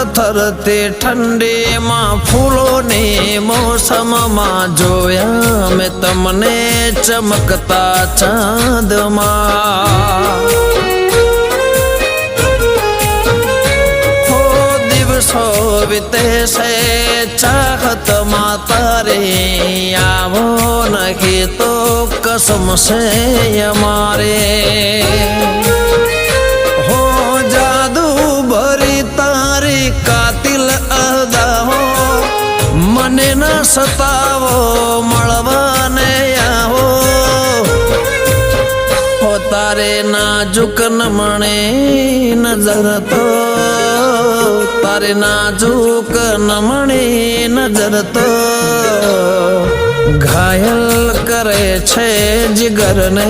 થરથરતી ઠંડીમાં ફૂલોની મોસમમાં જોયા મેં તમને ચમકતા ચાંદમાં દિવસો વીતે છે ચાહતમાં તારી આવો નહીં તો કસમ છે અમારે હો જાદુ ભરી તારી કાતિલ અદાઓ મને ન સતાવો મળવાને આવો હો તારે નાજુક નમણે નજર તો તારે નાજુક નમણી નજર તો ઘાયલ કરે છે જીગરને